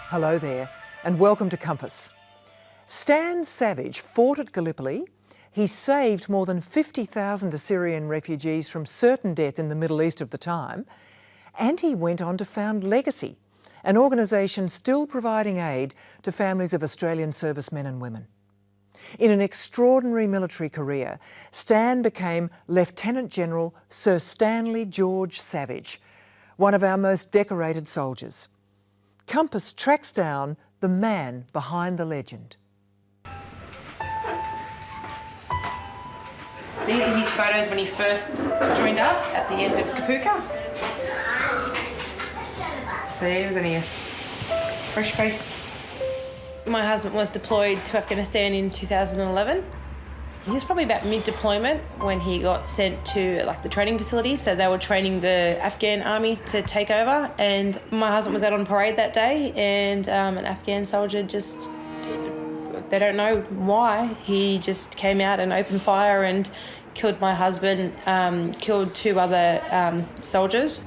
Hello there, and welcome to Compass. Stan Savige fought at Gallipoli. He saved more than 50,000 Assyrian refugees from certain death in the Middle East of the time, and he went on to found Legacy, an organisation still providing aid to families of Australian servicemen and women. In an extraordinary military career, Stan became Lieutenant General Sir Stanley George Savige, one of our most decorated soldiers. Compass tracks down the man behind the legend. These are his photos when he first joined us at the end of Kapuka. So he was only a fresh face. My husband was deployed to Afghanistan in 2011. He was probably about mid-deployment when he got sent to the training facility. So they were training the Afghan army to take over. And my husband was out on parade that day, and an Afghan soldier just, they don't know why, he just came out and opened fire and killed my husband, killed two other soldiers.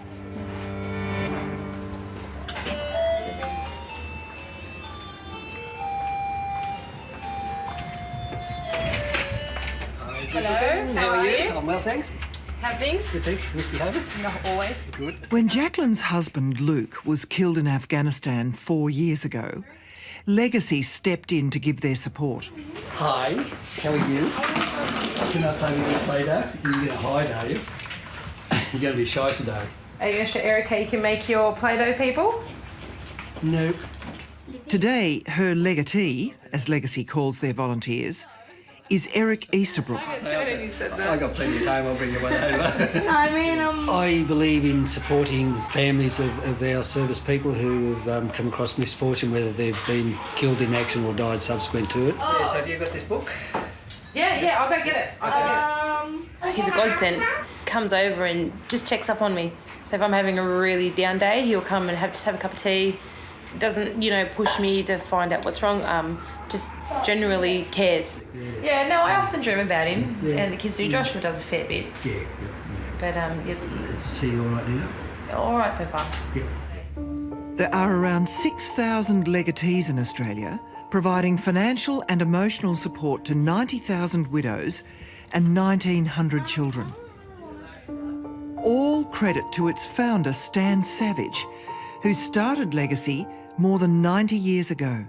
Hello, how are you? I'm well, thanks. How's things? Good, thanks. Misbehaving? Not always. Good. When Jacklyn's husband Luke was killed in Afghanistan 4 years ago, Legacy stepped in to give their support. Hi, how are you? You're not playing with your Play-Doh? You're going to hide, are you? You're going to be shy today. Are you going to show Eric how you can make your Play-Doh people? Nope. Today, her legatee, as Legacy calls their volunteers, is Eric Easterbrook. I got plenty of time, I'll bring you one over. I believe in supporting families of our service people who have come across misfortune, whether they've been killed in action or died subsequent to it. Yes, have you got this book? Yeah, I'll go get it. He's a godsend. Comes over and just checks up on me. So if I'm having a really down day, he'll come and just have a cup of tea. Doesn't, push me to find out what's wrong. Just generally cares. Yeah, no, I often dream about him, and the kids do. Joshua does a fair bit. Yeah. But, Is he all right now? all right so far. Yeah. There are around 6,000 legatees in Australia, providing financial and emotional support to 90,000 widows and 1,900 children. All credit to its founder, Stan Savige, who started Legacy more than 90 years ago.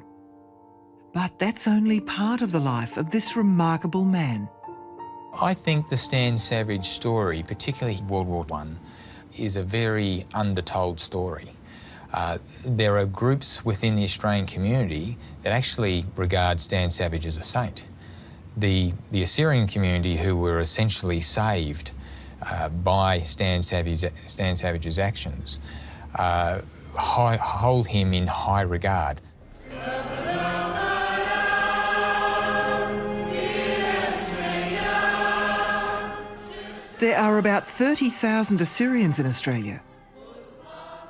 But that's only part of the life of this remarkable man. I think the Stan Savige story, particularly World War I, is a very undertold story. There are groups within the Australian community that actually regard Stan Savige as a saint. The Assyrian community, who were essentially saved by Stan Savage's actions, hold him in high regard. There are about 30,000 Assyrians in Australia.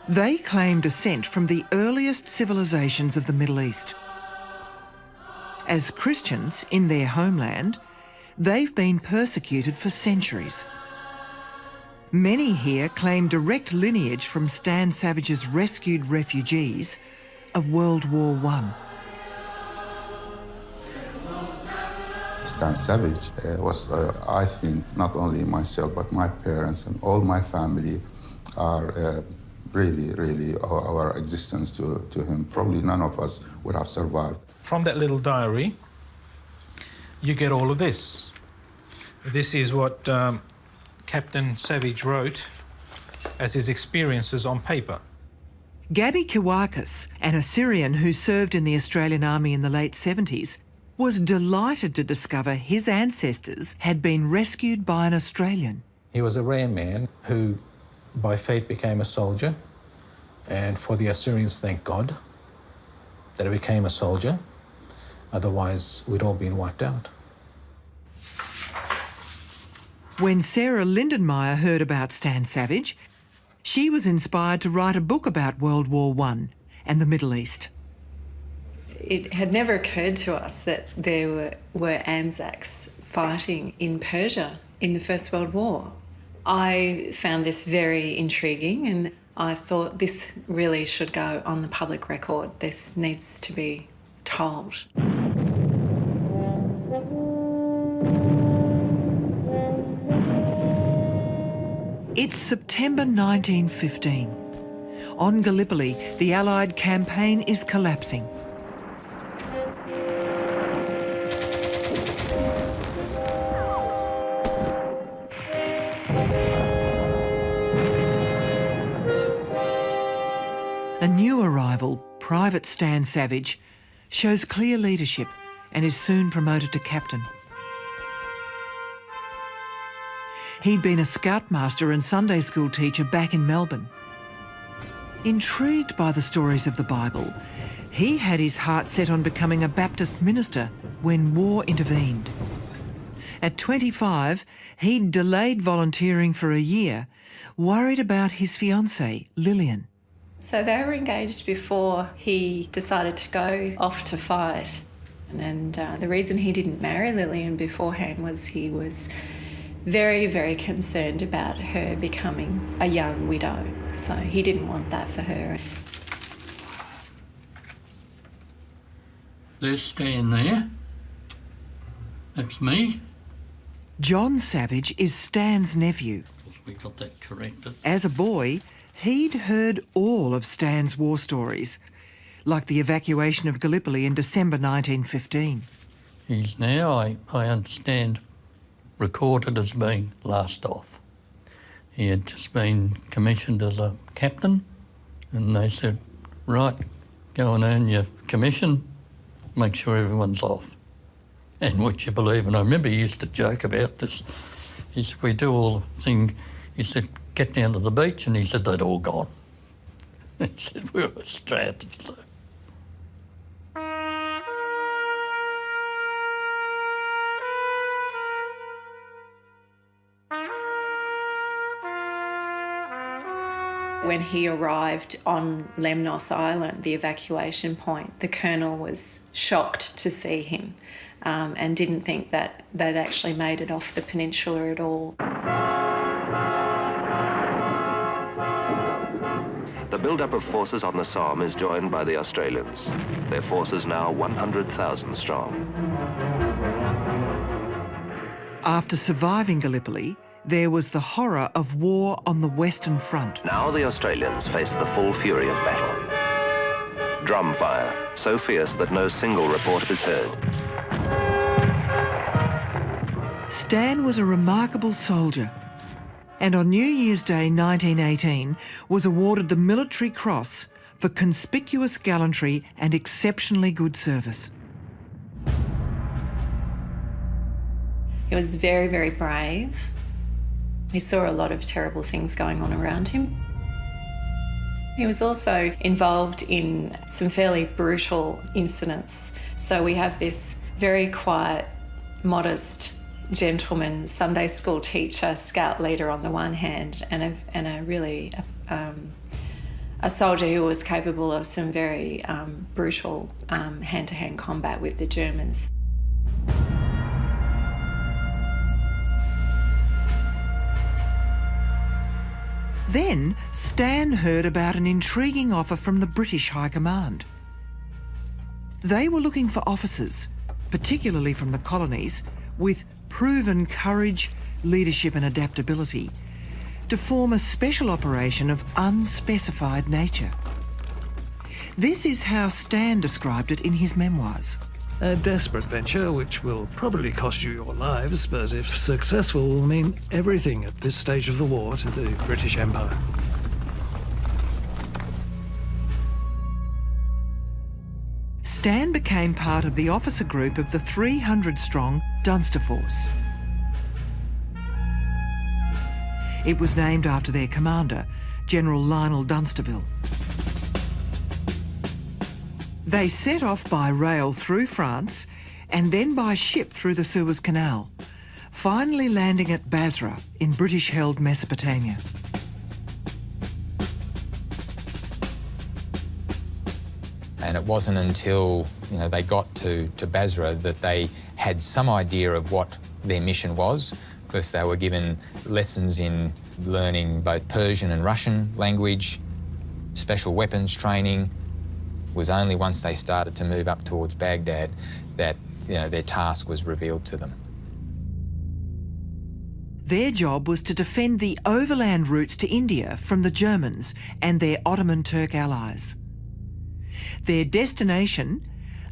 They claim descent from the earliest civilisations of the Middle East. As Christians in their homeland, they've been persecuted for centuries. Many here claim direct lineage from Stan Savage's rescued refugees of World War I. Stan Savige was, I think, not only myself, but my parents and all my family are really our existence to him. Probably none of us would have survived. From that little diary, you get all of this. This is what Captain Savige wrote as his experiences on paper. Gabi Kiwakis, an Assyrian who served in the Australian Army in the late 70s, was delighted to discover his ancestors had been rescued by an Australian. He was a rare man who, by fate, became a soldier. And for the Assyrians, thank God that he became a soldier. Otherwise, we'd all been wiped out. When Sarah Lindenmayer heard about Stan Savige, she was inspired to write a book about World War I and the Middle East. It had never occurred to us that there were Anzacs fighting in Persia in the First World War. I found this very intriguing, and I thought this really should go on the public record. This needs to be told. It's September 1915. On Gallipoli, the Allied campaign is collapsing. A new arrival, Private Stan Savige, shows clear leadership and is soon promoted to captain. He'd been a scoutmaster and Sunday school teacher back in Melbourne. Intrigued by the stories of the Bible, he had his heart set on becoming a Baptist minister when war intervened. At 25, he'd delayed volunteering for a year, worried about his fiancée, Lillian. So they were engaged before he decided to go off to fight. And the reason he didn't marry Lillian beforehand was he was very, very concerned about her becoming a young widow. So he didn't want that for her. There's Stan there. That's me. John Savige is Stan's nephew. We got that corrected. As a boy, he'd heard all of Stan's war stories, like the evacuation of Gallipoli in December 1915. He's now, I understand, recorded as being last off. He had just been commissioned as a captain, and they said, right, go and earn your commission, make sure everyone's off. And would you believe, and I remember he used to joke about this, he said, we do all the thing, he said, get down to the beach, and he said they'd all gone. He said we were stranded. So. When he arrived on Lemnos Island, the evacuation point, the colonel was shocked to see him and didn't think that they'd actually made it off the peninsula at all. The build-up of forces on the Somme is joined by the Australians. Their forces now 100,000 strong. After surviving Gallipoli, there was the horror of war on the Western Front. Now the Australians face the full fury of battle. Drum fire, so fierce that no single report is heard. Stan was a remarkable soldier, and on New Year's Day 1918 was awarded the Military Cross for conspicuous gallantry and exceptionally good service. He was very, very brave. He saw a lot of terrible things going on around him. He was also involved in some fairly brutal incidents. So we have this very quiet, modest gentleman, Sunday school teacher, scout leader on the one hand, and a soldier who was capable of some very brutal hand-to-hand combat with the Germans. Then Stan heard about an intriguing offer from the British High Command. They were looking for officers, particularly from the colonies, with proven courage, leadership and adaptability, to form a special operation of unspecified nature. This is how Stan described it in his memoirs. A desperate venture which will probably cost you your lives, but if successful will mean everything at this stage of the war to the British Empire. Stan became part of the officer group of the 300-strong Dunster Force. It was named after their commander, General Lionel Dunsterville. They set off by rail through France and then by ship through the Suez Canal, finally landing at Basra in British-held Mesopotamia. And it wasn't until they got to Basra that they had some idea of what their mission was, because they were given lessons in learning both Persian and Russian language. special weapons training. It was only once they started to move up towards Baghdad that their task was revealed to them. Their job was to defend the overland routes to India from the Germans and their Ottoman Turk allies. Their destination,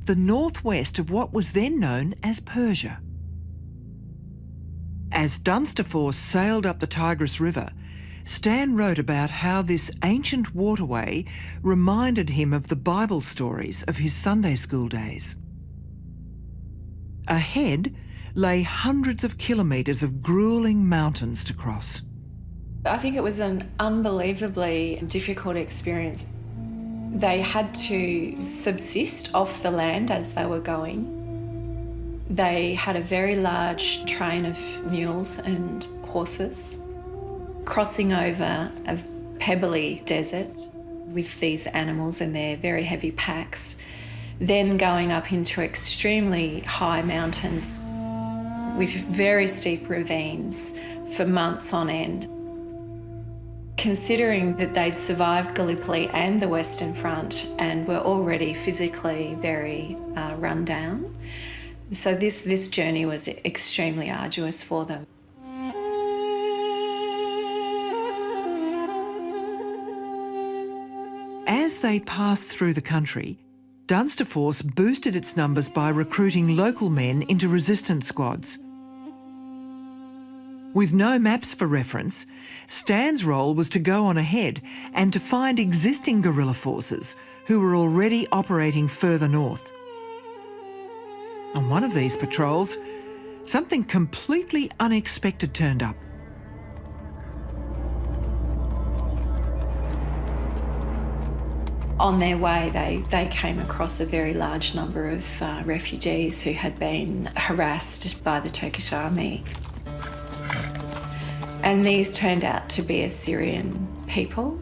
the northwest of what was then known as Persia. As Dunsterforce sailed up the Tigris River, Stan wrote about how this ancient waterway reminded him of the Bible stories of his Sunday school days. Ahead lay hundreds of kilometres of gruelling mountains to cross. I think it was an unbelievably difficult experience. They had to subsist off the land as they were going. They had a very large train of mules and horses crossing over a pebbly desert with these animals and their very heavy packs, then going up into extremely high mountains with very steep ravines for months on end. Considering that they'd survived Gallipoli and the Western Front and were already physically very run down, so this journey was extremely arduous for them. As they passed through the country, Dunsterforce boosted its numbers by recruiting local men into resistance squads. With no maps for reference, Stan's role was to go on ahead and to find existing guerrilla forces who were already operating further north. On one of these patrols, something completely unexpected turned up. On their way, they came across a very large number of refugees who had been harassed by the Turkish army. And these turned out to be Assyrian people,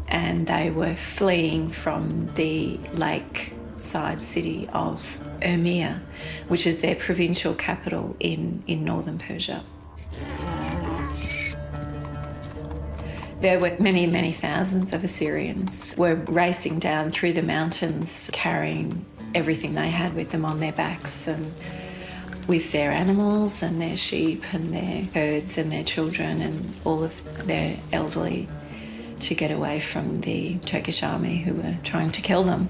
and they were fleeing from the lakeside city of Urmia, which is their provincial capital in northern Persia. There were many, many thousands of Assyrians were racing down through the mountains, carrying everything they had with them on their backs, and with their animals and their sheep and their herds and their children and all of their elderly, to get away from the Turkish army who were trying to kill them.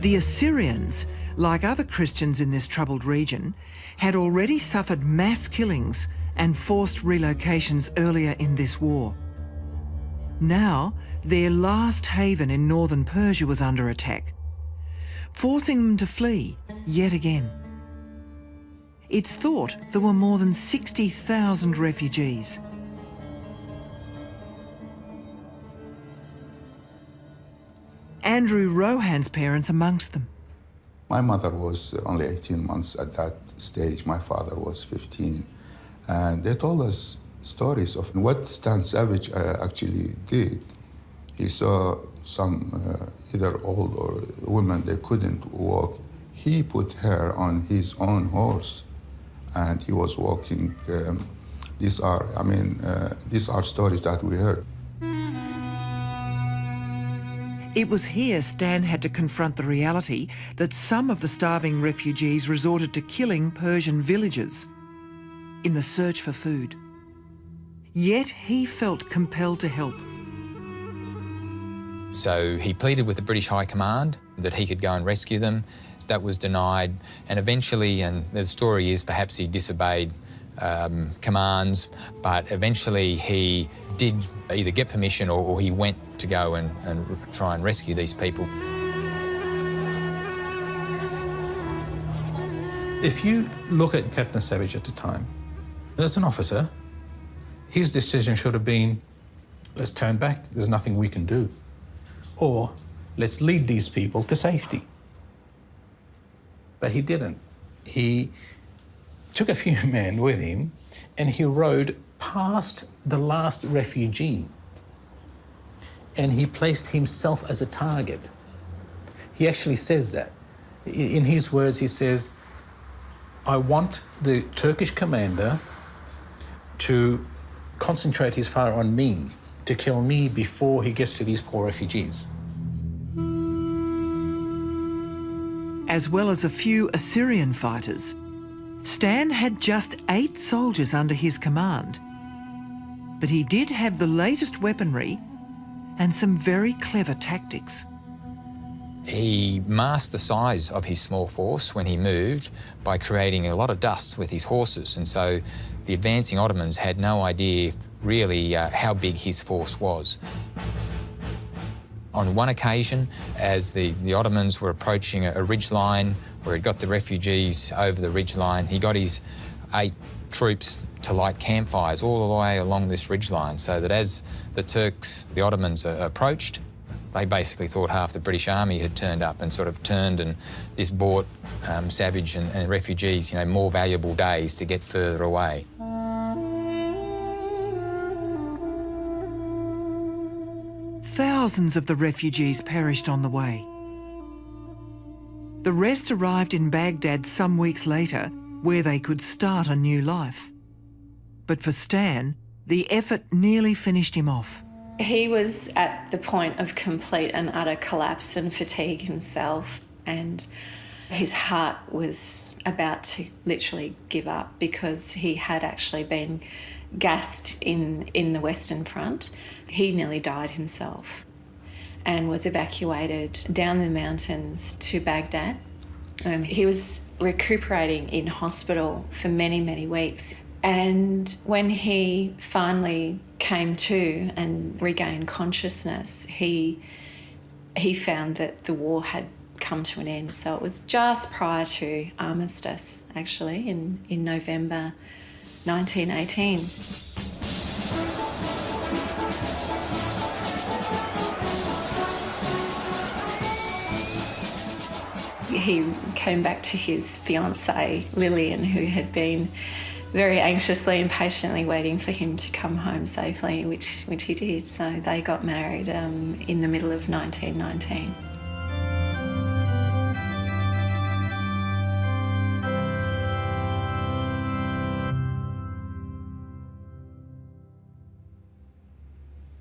The Assyrians, like other Christians in this troubled region, had already suffered mass killings and forced relocations earlier in this war. Now, their last haven in northern Persia was under attack, forcing them to flee yet again. It's thought there were more than 60,000 refugees. Andrew Rohan's parents amongst them. My mother was only 18 months at that stage. My father was 15. And they told us stories of what Stan Savige actually did. He saw some either old or women, they couldn't walk. He put her on his own horse and he was walking. These are stories that we heard. It was here Stan had to confront the reality that some of the starving refugees resorted to killing Persian villagers in the search for food. Yet he felt compelled to help. So he pleaded with the British High Command that he could go and rescue them. That was denied, and eventually, and the story is perhaps he disobeyed commands, but eventually he did either get permission or he went to go and try and rescue these people. If you look at Captain Savige at the time, as an officer, his decision should have been, let's turn back, there's nothing we can do. Or, let's lead these people to safety. But he didn't. He took a few men with him and he rode past the last refugee and he placed himself as a target. He actually says that. In his words, he says, I want the Turkish commander to concentrate his fire on me, to kill me before he gets to these poor refugees. As well as a few Assyrian fighters, Stan had just 8 soldiers under his command. But he did have the latest weaponry and some very clever tactics. He masked the size of his small force when he moved by creating a lot of dust with his horses, and so the advancing Ottomans had no idea really how big his force was. On one occasion, as the Ottomans were approaching a ridgeline where he'd got the refugees over the ridgeline, he got his 8 troops to light campfires all the way along this ridgeline, so that as the Turks, the Ottomans, approached, they basically thought half the British army had turned up and sort of turned, and this bought Savage and refugees, you know, more valuable days to get further away. Thousands of the refugees perished on the way. The rest arrived in Baghdad some weeks later, where they could start a new life. But for Stan, the effort nearly finished him off. He was at the point of complete and utter collapse and fatigue himself, and his heart was about to literally give up because he had actually been gassed in the Western Front. He nearly died himself and was evacuated down the mountains to Baghdad. He was recuperating in hospital for many, many weeks. And when he finally came to and regained consciousness, he found that the war had come to an end. So it was just prior to armistice, actually, in November 1918. He came back to his fiancée, Lillian, who had been very anxiously and patiently waiting for him to come home safely, which he did. So they got married in the middle of 1919.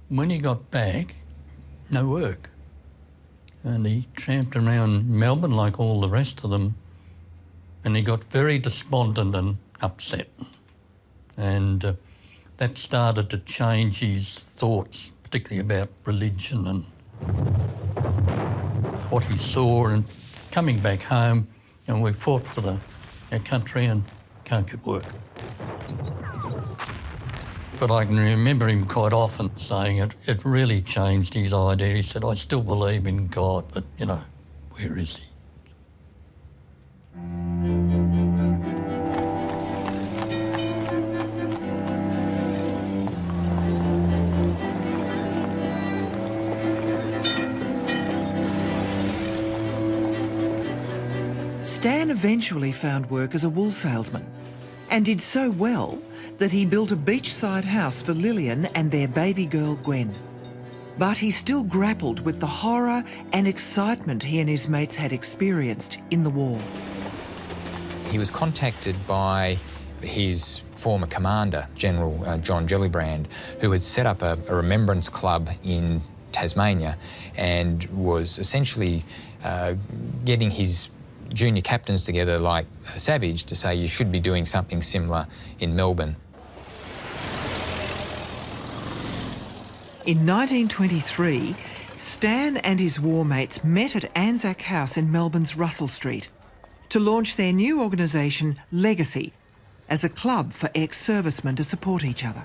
When he got back, no work. And he tramped around Melbourne like all the rest of them, and he got very despondent and upset. And that started to change his thoughts, particularly about religion and what he saw. And coming back home, and we fought for our country and can't get work. But I can remember him quite often saying it really changed his idea. He said, I still believe in God, but, you know, where is he? Stan eventually found work as a wool salesman and did so well that he built a beachside house for Lillian and their baby girl Gwen. But he still grappled with the horror and excitement he and his mates had experienced in the war. He was contacted by his former commander, General John Gellibrand, who had set up a remembrance club in Tasmania and was essentially getting his junior captains together like Savage to say you should be doing something similar in Melbourne. In 1923, Stan and his war mates met at Anzac House in Melbourne's Russell Street to launch their new organisation, Legacy, as a club for ex-servicemen to support each other.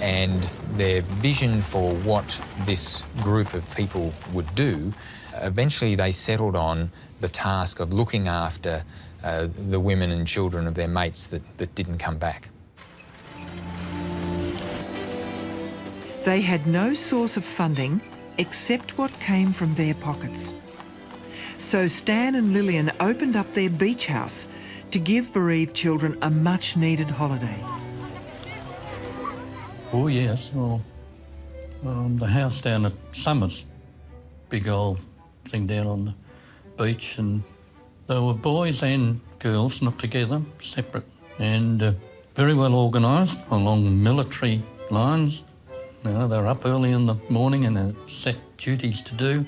And their vision for what this group of people would do, eventually they settled on the task of looking after the women and children of their mates that didn't come back. They had no source of funding except what came from their pockets. So Stan and Lillian opened up their beach house to give bereaved children a much-needed holiday. Oh, yes. Well, the house down at Summers, big old thing down on the beach, and there were boys and girls, not together, separate and very well organised along military lines. You know, they were up early in the morning and had set duties to do.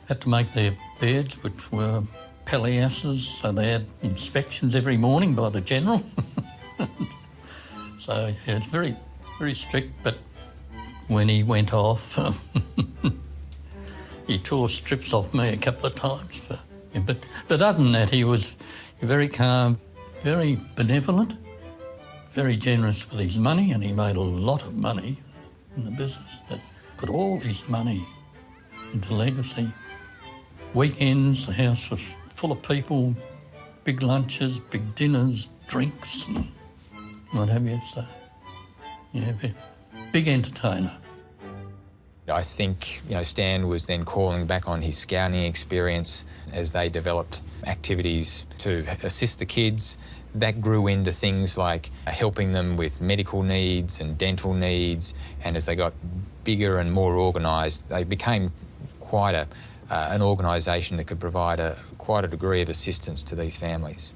Had to make their beds, which were palliasses, so they had inspections every morning by the general. So yeah, it's very, very strict, but when he went off, he tore strips off me a couple of times. But other than that, he was very calm, very benevolent, very generous with his money, and he made a lot of money in the business, but put all his money into legacy. Weekends, the house was full of people, big lunches, big dinners, drinks and what have you. So, yeah, big entertainer. I think, Stan was then calling back on his scouting experience as they developed activities to assist the kids. That grew into things like helping them with medical needs and dental needs, and as they got bigger and more organised, they became quite an organisation that could provide quite a degree of assistance to these families.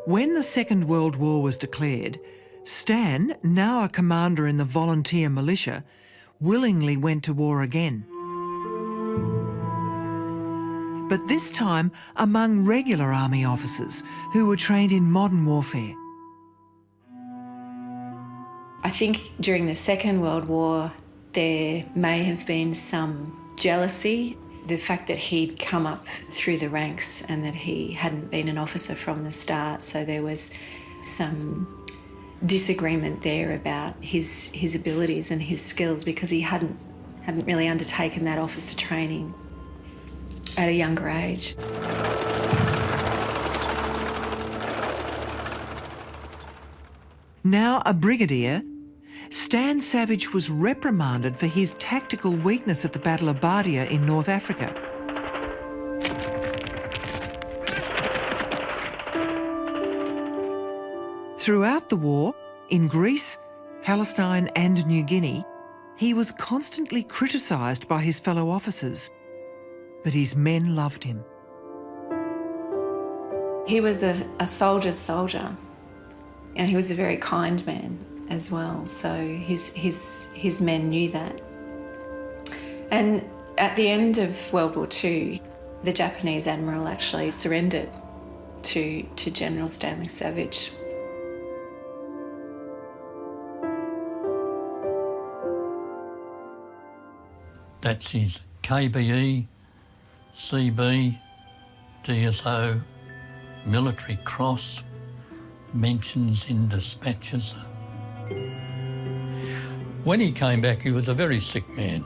When the Second World War was declared, Stan, now a commander in the volunteer militia, willingly went to war again. But this time among regular army officers who were trained in modern warfare. I think during the Second World War there may have been some jealousy. The fact that he'd come up through the ranks and that he hadn't been an officer from the start, so there was some disagreement there about his abilities and his skills because he hadn't really undertaken that officer training at a younger age. Now a brigadier, Stan Savige was reprimanded for his tactical weakness at the Battle of Bardia in North Africa. Throughout the war, in Greece, Palestine and New Guinea, he was constantly criticised by his fellow officers, but his men loved him. He was a soldier's soldier, and he was a very kind man as well, so his men knew that. And at the end of World War II, the Japanese admiral actually surrendered to General Stanley Savage. That's his KBE, CB, DSO, Military Cross, mentions in dispatches. When he came back, he was a very sick man.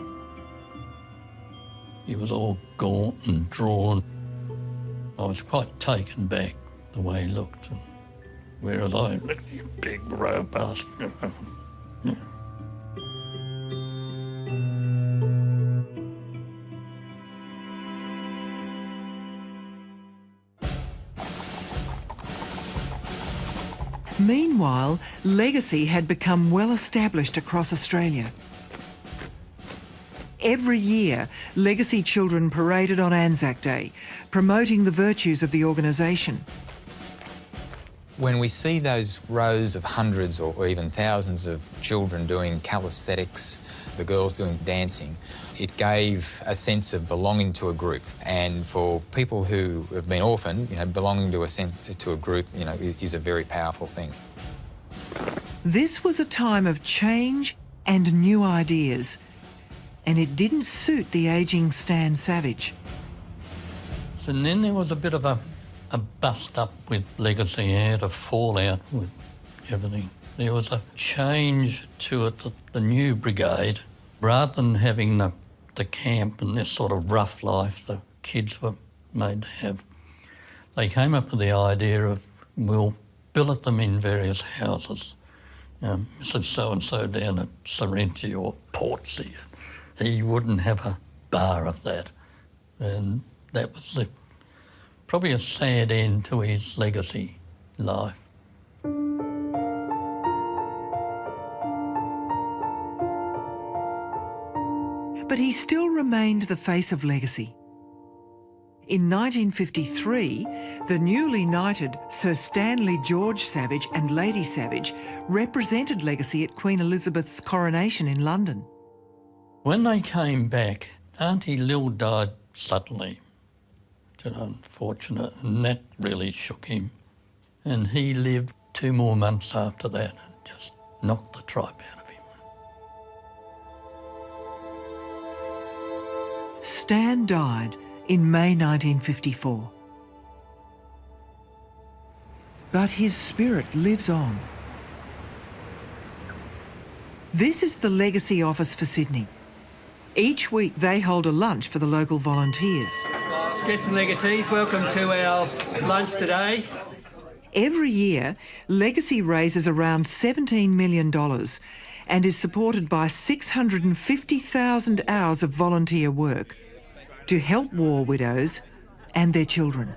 He was all gaunt and drawn. I was quite taken back the way he looked. Whereas I looked at a big, robust. Meanwhile, legacy had become well established across Australia. Every year, legacy children paraded on Anzac Day, promoting the virtues of the organisation. When we see those rows of hundreds or even thousands of children doing calisthenics, the girls doing dancing, it gave a sense of belonging to a group. And for people who have been orphaned, belonging to a group, is a very powerful thing. This was a time of change and new ideas, and it didn't suit the ageing Stan Savage. And then there was a bit of a bust-up with legacy. He had a fallout with everything. There was a change to it, the new brigade. Rather than having the camp and this sort of rough life the kids were made to have, they came up with the idea of, we'll billet them in various houses. Mrs. So-and-so down at Sorrento or Portsea, he wouldn't have a bar of that. And that was probably a sad end to his legacy life. But he still remained the face of legacy. In 1953, the newly knighted Sir Stanley George Savage and Lady Savage represented legacy at Queen Elizabeth's coronation in London. When they came back, Auntie Lil died suddenly. It's unfortunate, and that really shook him. And he lived 2 more months after that and just knocked the tripe out of him. Stan died in May 1954. But his spirit lives on. This is the Legacy Office for Sydney. Each week they hold a lunch for the local volunteers. Guests and legatees, welcome to our lunch today. Every year, Legacy raises around $17 million and is supported by 650,000 hours of volunteer work to help war widows and their children.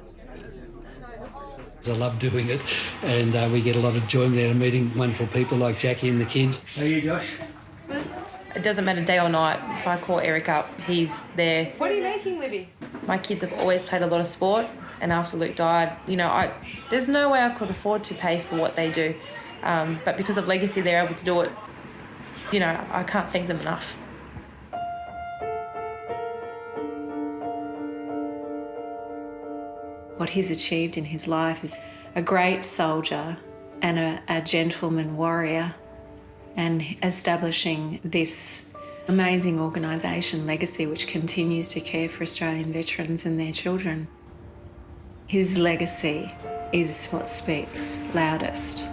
I love doing it, and we get a lot of enjoyment out of meeting wonderful people like Jackie and the kids. How are you, Josh? It doesn't matter day or night. If I call Eric up, he's there. What are you making, Libby? My kids have always played a lot of sport, and after Luke died, you know, there's no way I could afford to pay for what they do. But because of Legacy, they're able to do it. You know, I can't thank them enough. What he's achieved in his life is a great soldier and a gentleman warrior, and establishing this amazing organisation, Legacy, which continues to care for Australian veterans and their children. His legacy is what speaks loudest.